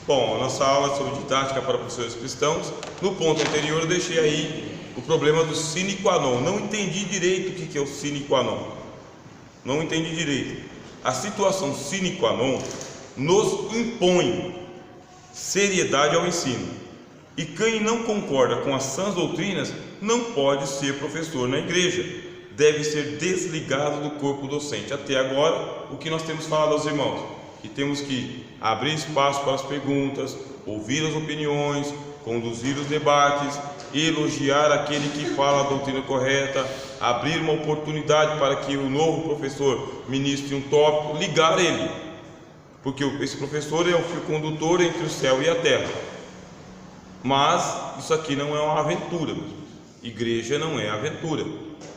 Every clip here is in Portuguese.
Bom, a nossa aula sobre didática para professores cristãos, no ponto anterior eu deixei aí o problema do sine qua non. Não entendi direito o que é o sine qua non. Não entendi direito. A situação sine qua non nos impõe seriedade ao ensino. E quem não concorda com as sãs doutrinas não pode ser professor na igreja. Deve ser desligado do corpo docente. Até agora, o que nós temos falado aos irmãos? Que temos que abrir espaço para as perguntas, ouvir as opiniões, conduzir os debates, elogiar aquele que fala a doutrina correta, abrir uma oportunidade para que o novo professor ministre um tópico, ligar ele, porque esse professor é o fio condutor entre o céu e a terra. Mas isso aqui não é uma aventura, igreja não é aventura.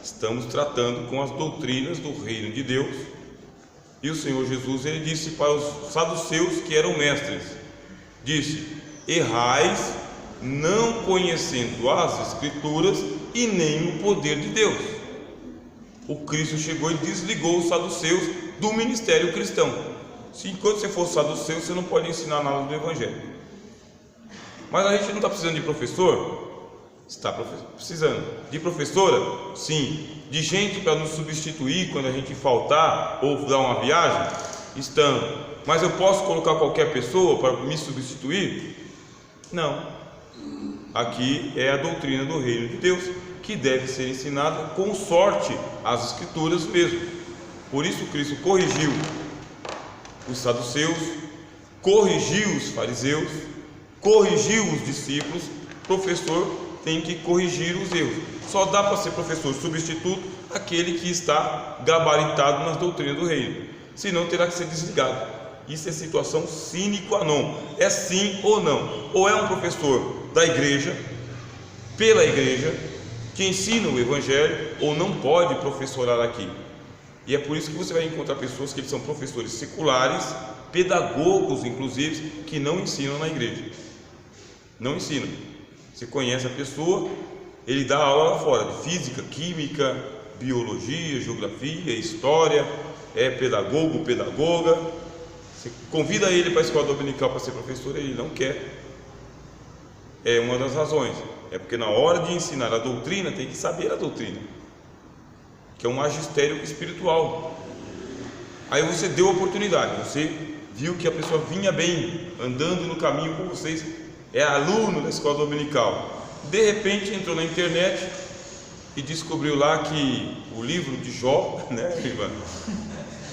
Estamos tratando com as doutrinas do reino de Deus. E o Senhor Jesus, ele disse para os saduceus que eram mestres, disse: errais, não conhecendo as escrituras e nem o poder de Deus. O Cristo chegou e desligou os saduceus do ministério cristão. Se enquanto você for saduceu, você não pode ensinar nada do evangelho. Mas a gente não está precisando de professor? Está precisando. De professora? Sim. De gente para nos substituir quando a gente faltar ou dar uma viagem? Estamos. Mas eu posso colocar qualquer pessoa para me substituir? Não. Aqui é a doutrina do reino de Deus, que deve ser ensinada com sorte às escrituras mesmo. Por isso Cristo corrigiu os saduceus, corrigiu os fariseus, corrigiu os discípulos. Professor tem que corrigir os erros. Só dá para ser professor substituto aquele que está gabaritado nas doutrinas do reino, senão terá que ser desligado. Isso é situação sine qua non, é sim ou não. Ou é um professor da igreja, pela igreja, que ensina o evangelho, ou não pode professorar aqui. E é por isso que você vai encontrar pessoas que são professores seculares, pedagogos inclusive, que não ensinam na igreja. Não ensinam. Você conhece a pessoa, ele dá aula lá fora de física, química, biologia, geografia, história, é pedagogo, pedagoga. Você convida ele para a escola dominical para ser professor, ele não quer. É uma das razões. É porque na hora de ensinar a doutrina, tem que saber a doutrina, que é um magistério espiritual. Aí você deu a oportunidade, você viu que a pessoa vinha bem, andando no caminho com vocês, é aluno da escola dominical. De repente entrou na internet e descobriu lá que o livro de Jó, né, Ivan?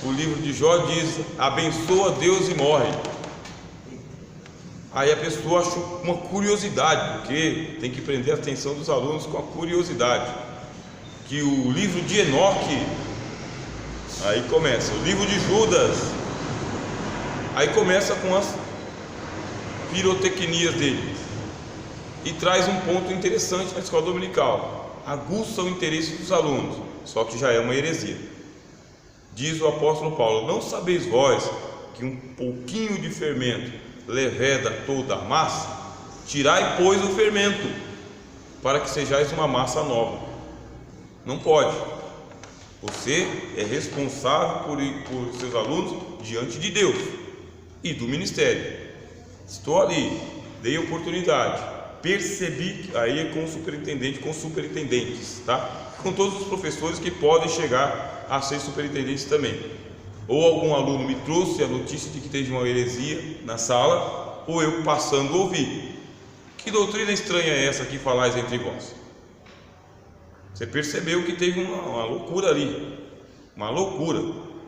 O livro de Jó diz: abençoa Deus e morre. Aí a pessoa achou uma curiosidade, porque tem que prender a atenção dos alunos com a curiosidade, que o livro de Enoque, aí começa, o livro de Judas, aí começa com as pirotecnias dele, e traz um ponto interessante na escola dominical, aguça o interesse dos alunos, só que já é uma heresia. Diz o apóstolo Paulo: não sabeis vós que um pouquinho de fermento leveda toda a massa? Tirai, pois, o fermento, para que sejais uma massa nova. Não pode. Você é responsável por seus alunos diante de Deus e do ministério. Estou ali, dei oportunidade, percebi, aí é com o superintendente, com superintendentes, tá? Com todos os professores que podem chegar a ser superintendentes também. Ou algum aluno me trouxe a notícia de que teve uma heresia na sala, ou eu passando a ouvir. Que doutrina estranha é essa que falais entre vós? Você percebeu que teve uma loucura ali, uma loucura,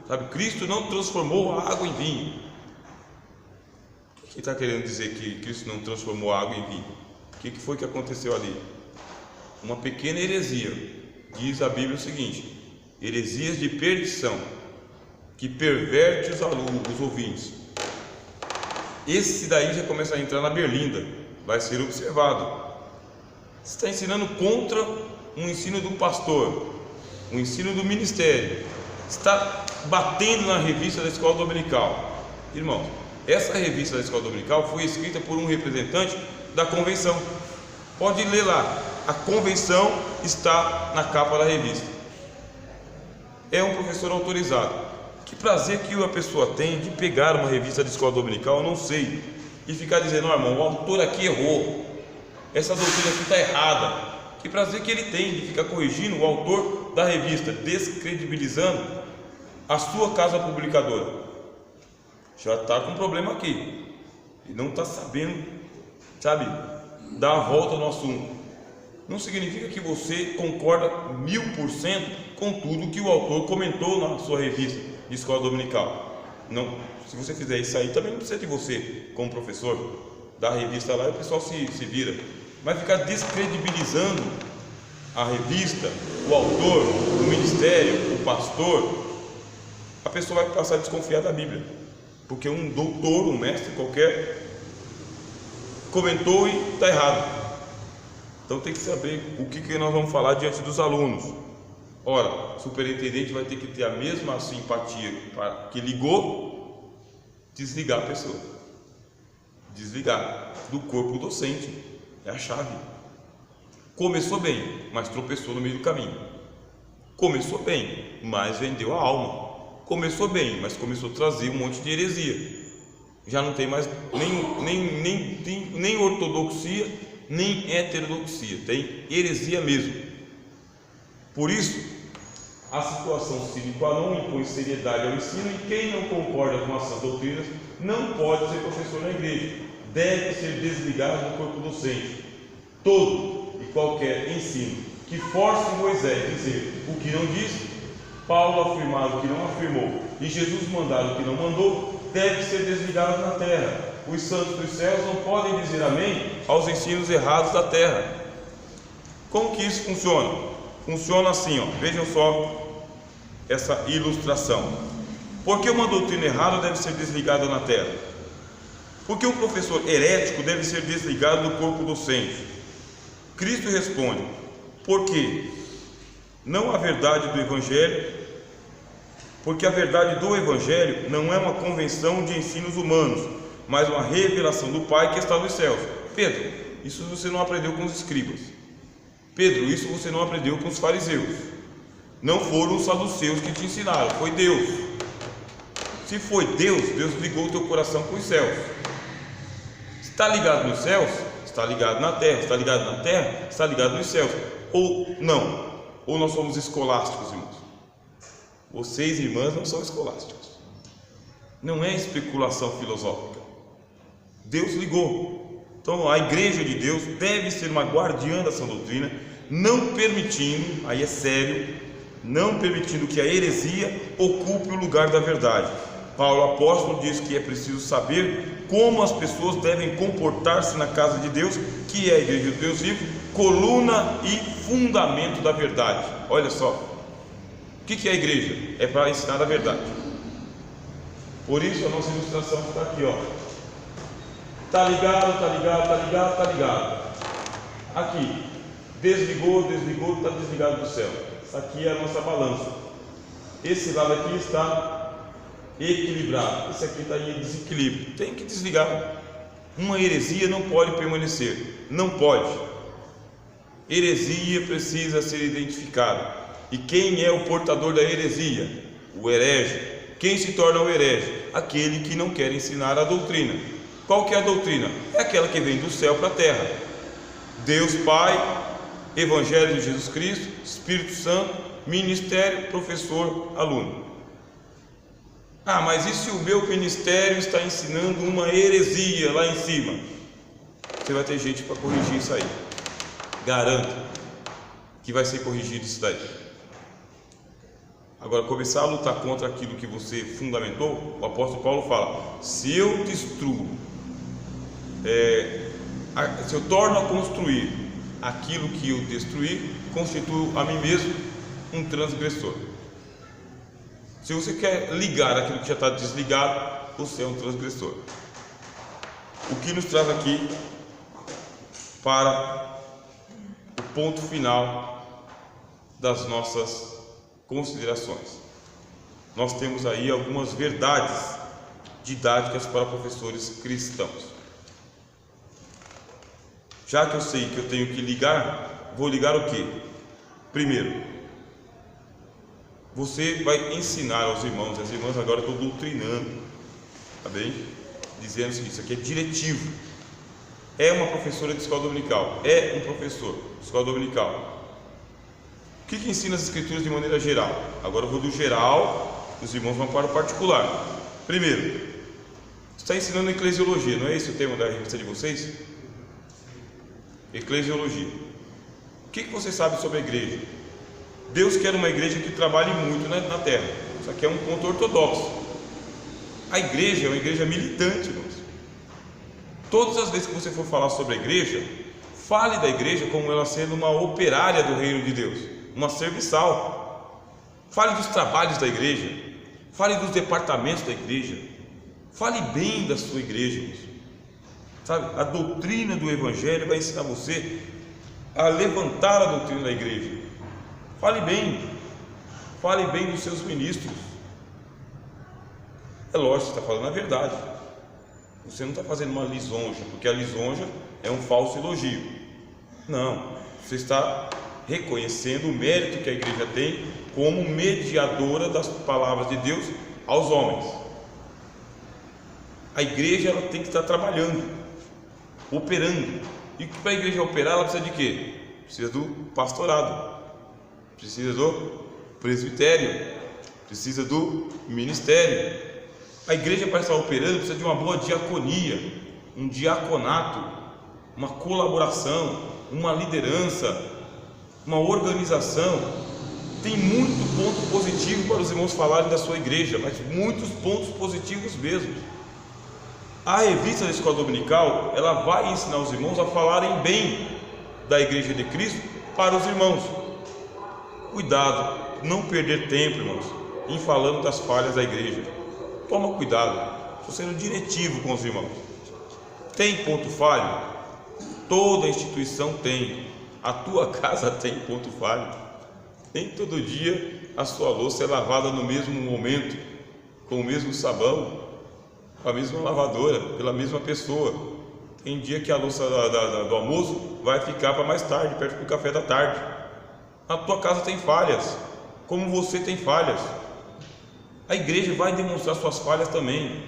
sabe? Cristo não transformou a água em vinho. O que está querendo dizer que Cristo não transformou a água em vinho? O que foi que aconteceu ali? Uma pequena heresia. Diz a Bíblia o seguinte: heresias de perdição, que perverte os alunos, os ouvintes. Esse daí já começa a entrar na berlinda, vai ser observado. Você está ensinando contra um ensino do pastor, um ensino do ministério, está batendo na revista da escola dominical. Irmão, essa revista da escola dominical foi escrita por um representante da convenção. Pode ler lá, a convenção está na capa da revista. É um professor autorizado. Que prazer que a pessoa tem de pegar uma revista de escola dominical, eu não sei. e ficar dizendo: ó, irmão, o autor aqui errou, essa doutrina aqui está errada. Que prazer que ele tem de ficar corrigindo o autor da revista, descredibilizando a sua casa publicadora. Já está com um problema aqui e não está sabendo, sabe, dar a volta no assunto. Não significa que você concorda 1000% com tudo que o autor comentou na sua revista de escola dominical. Não, se você fizer isso aí, também não precisa de você como professor da revista lá, e o pessoal se vira. Mas ficar descredibilizando a revista, o autor, o ministério, o pastor, a pessoa vai passar a desconfiar da Bíblia, porque um doutor, um mestre qualquer comentou e está errado. Então tem que saber o que nós vamos falar diante dos alunos. Ora, o superintendente vai ter que ter a mesma simpatia para que ligou, desligar a pessoa, desligar do corpo docente. É a chave. Começou bem, mas tropeçou no meio do caminho. Começou bem, mas vendeu a alma. Começou bem, mas começou a trazer um monte de heresia. Já não tem mais nem ortodoxia, nem heterodoxia. Tem heresia mesmo. Por isso, a situação sine qua non impõe seriedade ao ensino, e quem não concorda com essas doutrinas não pode ser professor na igreja. Deve ser desligado do corpo docente. Todo e qualquer ensino que force Moisés a dizer o que não disse, Paulo afirmar o que não afirmou e Jesus mandar o que não mandou, deve ser desligado na terra. Os santos dos céus não podem dizer amém aos ensinos errados da terra. Como que isso funciona? Funciona assim, ó. Vejam só essa ilustração. Por que uma doutrina errada deve ser desligada na terra? Porque um professor herético deve ser desligado do corpo docente? Cristo responde: porque não a verdade do Evangelho, porque a verdade do Evangelho não é uma convenção de ensinos humanos, mas uma revelação do Pai que está nos céus. Pedro, isso você não aprendeu com os escribas. Pedro, isso você não aprendeu com os fariseus. Não foram os saduceus que te ensinaram, foi Deus. Se foi Deus, Deus ligou o teu coração com os céus. Está ligado nos céus? Está ligado na terra. Está ligado na terra? Está ligado nos céus. Ou não? Ou nós somos escolásticos, irmãos? Vocês, irmãs, não são escolásticos. Não é especulação filosófica. Deus ligou. Então a igreja de Deus deve ser uma guardiã da sã doutrina, não permitindo, aí é sério, não permitindo que a heresia ocupe o lugar da verdade. Paulo apóstolo diz que é preciso saber como as pessoas devem comportar-se na casa de Deus, que é a igreja do Deus vivo, coluna e fundamento da verdade. Olha só, o que é a igreja? É para ensinar a verdade. Por isso a nossa ilustração está aqui, ó. Tá ligado, tá ligado, tá ligado, tá ligado. Aqui, desligou, desligou, está desligado do céu. Essa aqui é a nossa balança. Esse lado aqui está equilibrado, esse aqui está em desequilíbrio. Tem que desligar. Uma heresia não pode permanecer. Não pode. Heresia precisa ser identificada. E quem é o portador da heresia? O herege. Quem se torna o herege? Aquele que não quer ensinar a doutrina. Qual que é a doutrina? É aquela que vem do céu para a terra. Deus Pai, Evangelho de Jesus Cristo, Espírito Santo, ministério, professor, aluno. Ah, mas e se o meu ministério está ensinando uma heresia lá em cima? Você vai ter gente para corrigir isso aí. Garanto que vai ser corrigido isso daí. Agora, começar a lutar contra aquilo que você fundamentou, o apóstolo Paulo fala: se eu destruo, se eu torno a construir aquilo que eu destruí, constituo a mim mesmo um transgressor. Se você quer ligar aquilo que já está desligado, você é um transgressor. O que nos traz aqui para o ponto final das nossas considerações. Nós temos aí algumas verdades didáticas para professores cristãos. Já que eu sei que eu tenho que ligar, vou ligar o quê? Primeiro, você vai ensinar aos irmãos, as irmãs agora estão doutrinando, tá bem? dizendo o seguinte: isso aqui é diretivo. É uma professora de escola dominical, é um professor de escola dominical. O que ensina as escrituras de maneira geral? Agora eu vou do geral, os irmãos vão para o particular. Primeiro, está ensinando eclesiologia, não é esse o tema da revista de vocês? Eclesiologia. O que você sabe sobre a igreja? Deus quer uma igreja que trabalhe muito na terra. Isso aqui é um ponto ortodoxo. A igreja é uma igreja militante, irmãos. Todas as vezes que você for falar sobre a igreja, fale da igreja como ela sendo uma operária do reino de Deus, uma serviçal. Fale dos trabalhos da igreja, fale dos departamentos da igreja, fale bem da sua igreja, irmãos. Sabe? A doutrina do evangelho vai ensinar você a levantar a doutrina da igreja. Fale bem dos seus ministros. É lógico que você está falando a verdade. Você não está fazendo uma lisonja, porque a lisonja é um falso elogio. Não, você está reconhecendo o mérito que a igreja tem como mediadora das palavras de Deus aos homens. A igreja ela tem que estar trabalhando, operando. E para a igreja operar, ela precisa de quê? Precisa do pastorado, precisa do presbitério, precisa do ministério. A igreja, para estar operando, precisa de uma boa diaconia, um diaconato, uma colaboração, uma liderança, uma organização. Tem muito ponto positivo para os irmãos falarem da sua igreja, mas muitos pontos positivos mesmo. A revista da escola dominical, ela vai ensinar os irmãos a falarem bem da igreja de Cristo para os irmãos. Cuidado, não perder tempo, irmãos, em falando das falhas da igreja. Toma cuidado, estou sendo diretivo com os irmãos. Tem ponto falho? Toda instituição tem. A tua casa tem ponto falho. Nem todo dia a sua louça é lavada no mesmo momento, com o mesmo sabão, com a mesma lavadora, pela mesma pessoa. Tem dia que a louça do almoço vai ficar para mais tarde, perto do café da tarde. A tua casa tem falhas, como você tem falhas. A igreja vai demonstrar suas falhas também.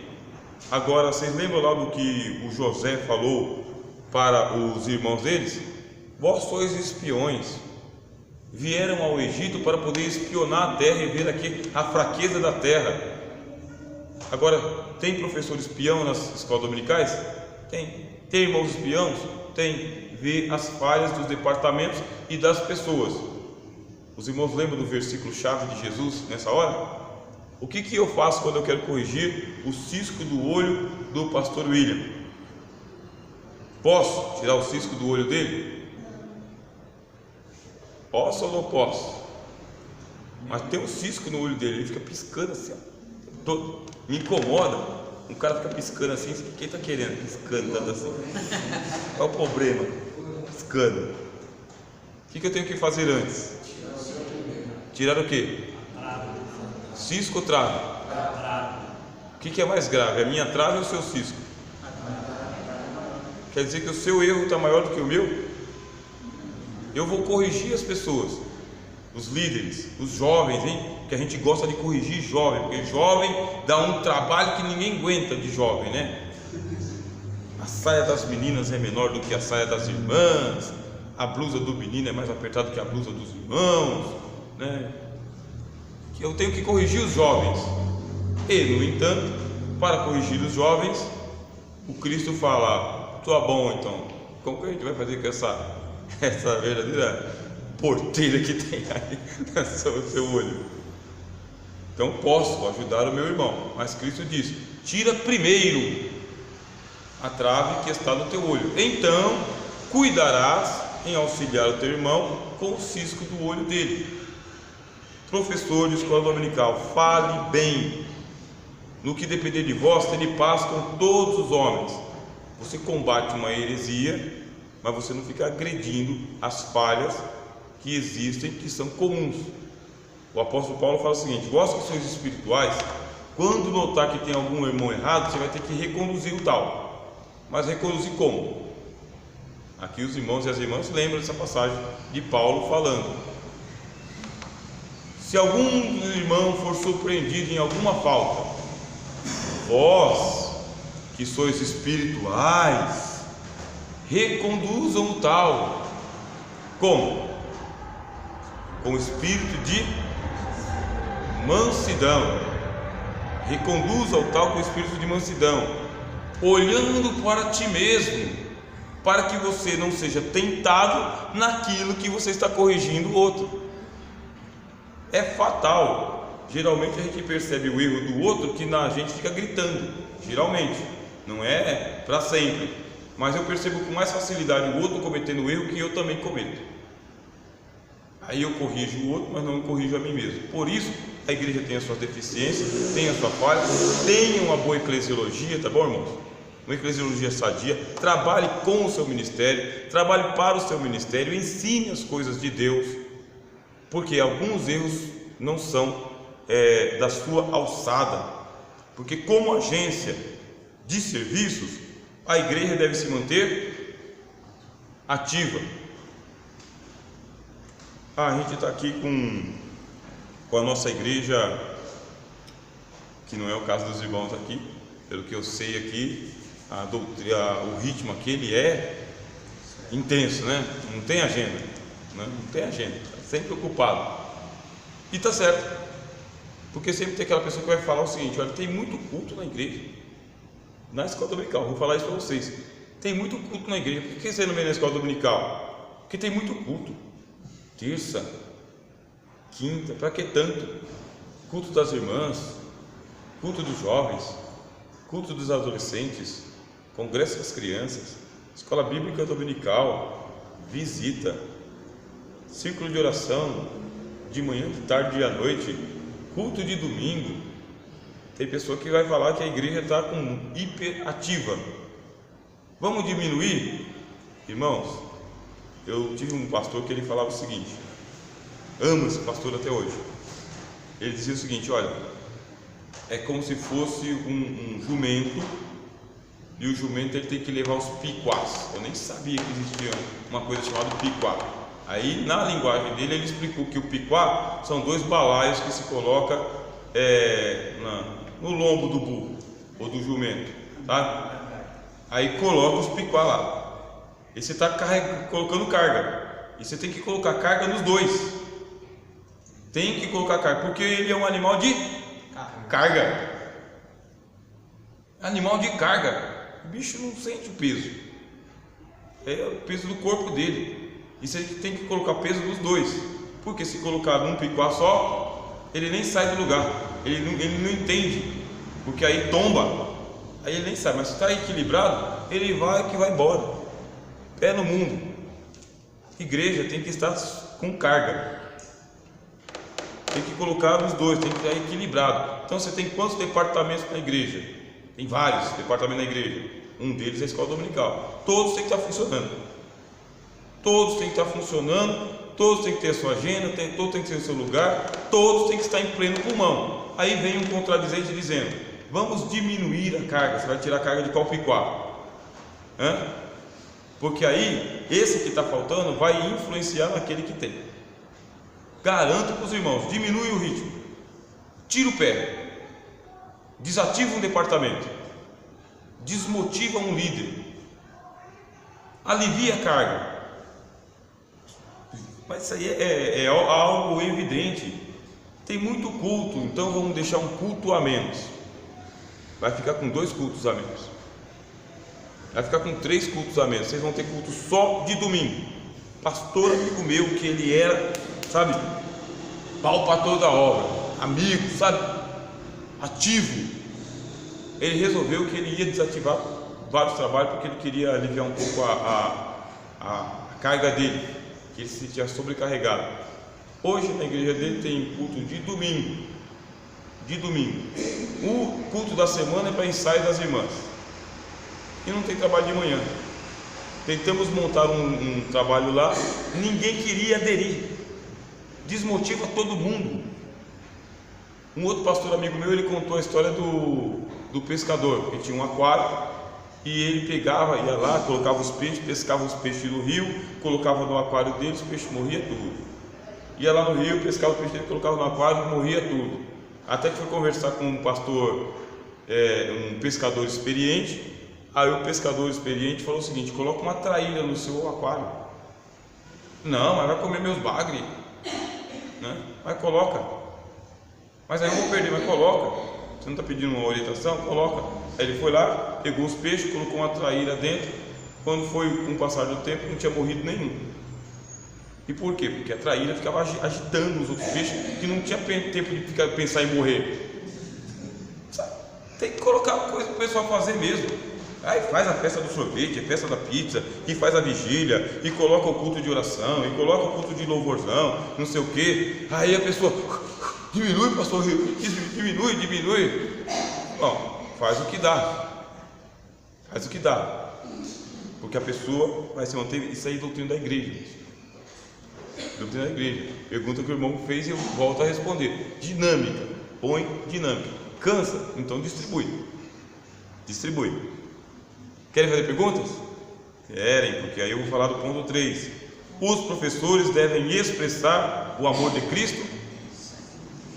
Agora, vocês lembram lá do que o José falou para os irmãos deles? Vós sois espiões, vieram ao Egito para poder espionar a terra e ver aqui a fraqueza da terra. Agora, tem professor espião nas escolas dominicais? Tem. Tem irmãos espiãos? Tem. Vê as falhas dos departamentos e das pessoas. Os irmãos lembram do versículo chave de Jesus nessa hora? O que eu faço quando eu quero corrigir o cisco do olho do pastor William? Posso tirar o cisco do olho dele? Posso ou não posso? Mas tem um cisco no olho dele, ele fica piscando assim, ó. Me incomoda. Um cara fica piscando assim, quem está querendo? Piscando, tanto assim. Qual é o problema? Piscando. O que eu tenho que fazer antes? Tirar o quê? Cisco ou trave? O que é mais grave? A minha trave ou o seu cisco? Quer dizer que o seu erro está maior do que o meu? Eu vou corrigir as pessoas, os líderes, os jovens, hein? Que a gente gosta de corrigir jovem, porque jovem dá um trabalho que ninguém aguenta de jovem, né? A saia das meninas é menor do que a saia das irmãs, a blusa do menino é mais apertada que a blusa dos irmãos, né? Que eu tenho que corrigir os jovens. E, no entanto, para corrigir os jovens, o Cristo fala: tá bom, então, como que a gente vai fazer com essa verdadeira porteira que tem aí no seu olho? Então posso ajudar o meu irmão, mas Cristo diz: tira primeiro a trave que está no teu olho, então cuidarás em auxiliar o teu irmão com o cisco do olho dele. Professor de escola dominical, fale bem. No que depender de vós, tende paz com todos os homens. Você combate uma heresia, mas você não fica agredindo as falhas que existem, que são comuns. O apóstolo Paulo fala o seguinte: vós que sois espirituais, quando notar que tem algum irmão errado, você vai ter que reconduzir o tal. Mas reconduzir como? Aqui os irmãos e as irmãs lembram dessa passagem de Paulo falando: se algum irmão for surpreendido em alguma falta, vós que sois espirituais, reconduzam o tal. Como? Com espírito de mansidão. Reconduza o tal com espírito de mansidão, olhando para ti mesmo, para que você não seja tentado naquilo que você está corrigindo o outro. É fatal. Geralmente a gente percebe o erro do outro que a gente fica gritando. Geralmente, não é para sempre, mas eu percebo com mais facilidade o outro cometendo o erro que eu também cometo. Aí eu corrijo o outro, mas não corrijo a mim mesmo. Por isso, a igreja tem as suas deficiências, tem a sua falha, tenha uma boa eclesiologia, tá bom, irmãos? Uma eclesiologia sadia. Trabalhe com o seu ministério, trabalhe para o seu ministério, ensine as coisas de Deus, porque alguns erros não são da sua alçada, porque como agência de serviços, a igreja deve se manter ativa. A gente está aqui com a nossa igreja, que não é o caso dos irmãos aqui, pelo que eu sei aqui, o ritmo aqui ele é intenso, né? Não tem agenda, né? Não tem agenda, está sempre ocupado, e está certo, porque sempre tem aquela pessoa que vai falar o seguinte: olha, tem muito culto na igreja, na escola dominical. Vou falar isso para vocês: tem muito culto na igreja. Por que você não vem na escola dominical? Porque tem muito culto. Terça, quinta, para que tanto? Culto das irmãs, culto dos jovens, culto dos adolescentes, congresso das crianças, escola bíblica dominical, visita, círculo de oração, de manhã, de tarde e à noite, culto de domingo. Tem pessoa que vai falar que a igreja está com hiperativa. Vamos diminuir? Irmãos, eu tive um pastor que ele falava o seguinte, amo esse pastor até hoje. Ele dizia o seguinte: olha, é como se fosse um jumento, e o jumento ele tem que levar os piquás. Eu nem sabia que existia uma coisa chamada piquá. Aí na linguagem dele ele explicou que o piquá são 2 balaios que se coloca no lombo do burro ou do jumento, tá? Aí coloca os piquá lá. E você está colocando carga, e você tem que colocar carga nos 2. Tem que colocar carga, porque ele é um animal de carga. Animal de carga. O bicho não sente o peso, é o peso do corpo dele, e você tem que colocar peso nos 2, porque se colocar num piquá só, ele nem sai do lugar, ele não entende, porque aí tomba, aí ele nem sai. Mas se está equilibrado, ele vai embora. Pé no mundo. Igreja tem que estar com carga, tem que colocar os 2, tem que estar equilibrado. Então você tem quantos departamentos na igreja? Tem vários departamentos na igreja. Um deles é a escola dominical. Todos têm que estar funcionando. Todos têm que estar funcionando. Todos têm que ter a sua agenda. Todos têm que ter o seu lugar. Todos têm que estar em pleno pulmão. Aí vem um contradizente dizendo: vamos diminuir a carga. Você vai tirar a carga de qual piquá? Porque aí esse que está faltando vai influenciar naquele que tem. Garanto para os irmãos: diminui o ritmo, tira o pé, desativa um departamento, desmotiva um líder, alivia a carga. Mas isso aí é algo evidente. Tem muito culto, então vamos deixar um culto a menos. Vai ficar com 2 cultos a menos, vai ficar com 3 cultos a menos. Vocês vão ter culto só de domingo. Pastor amigo meu, que ele era, sabe, pau para toda obra, amigo, sabe, ativo, ele resolveu que ele ia desativar vários trabalhos, porque ele queria aliviar um pouco a carga dele, que ele se sentia sobrecarregado. Hoje na igreja dele tem culto de domingo. O culto da semana é para ensaio das irmãs, e não tem trabalho de manhã. Tentamos montar um trabalho lá, ninguém queria aderir, desmotiva todo mundo. Um outro pastor amigo meu, ele contou a história do pescador, que tinha um aquário, e ele pegava, ia lá, colocava os peixes, pescava os peixes do rio, colocava no aquário dele, os peixes morriam tudo. Ia lá no rio, pescava os peixes dele, colocava no aquário, morria tudo. Até que foi conversar com um pastor um pescador experiente. Aí o pescador experiente falou o seguinte: coloca uma traíra no seu aquário. Não, mas vai comer meus bagre, né? Mas coloca. Mas aí eu vou perder, mas coloca. Você não está pedindo uma orientação? Coloca. Aí ele foi lá, pegou os peixes, colocou uma traíra dentro. Quando foi com o passar do tempo, não tinha morrido nenhum. E por quê? Porque a traíra ficava agitando os outros peixes, que não tinha tempo de pensar em morrer. Tem que colocar coisa para o pessoal fazer mesmo. Aí faz a festa do sorvete, a festa da pizza, e faz a vigília, e coloca o culto de oração, e coloca o culto de louvorzão, não sei o que. Aí a pessoa diminui, pastor, diminui. Bom, faz o que dá. Faz o que dá. Porque a pessoa vai se manter. Isso aí é doutrina da igreja. Doutrina da igreja. Pergunta que o irmão fez e eu volto a responder. Dinâmica. Põe dinâmica. Cansa? Então distribui. Querem fazer perguntas? Querem, porque aí eu vou falar do ponto 3. Os professores devem expressar o amor de Cristo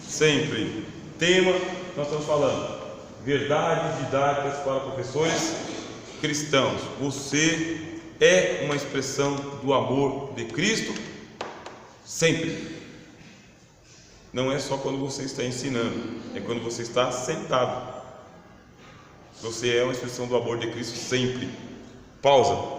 sempre. Tema, nós estamos falando verdades didáticas para professores cristãos. Você é uma expressão do amor de Cristo sempre. Não é só quando você está ensinando, é quando você está sentado. Você é uma expressão do amor de Cristo sempre. Pausa.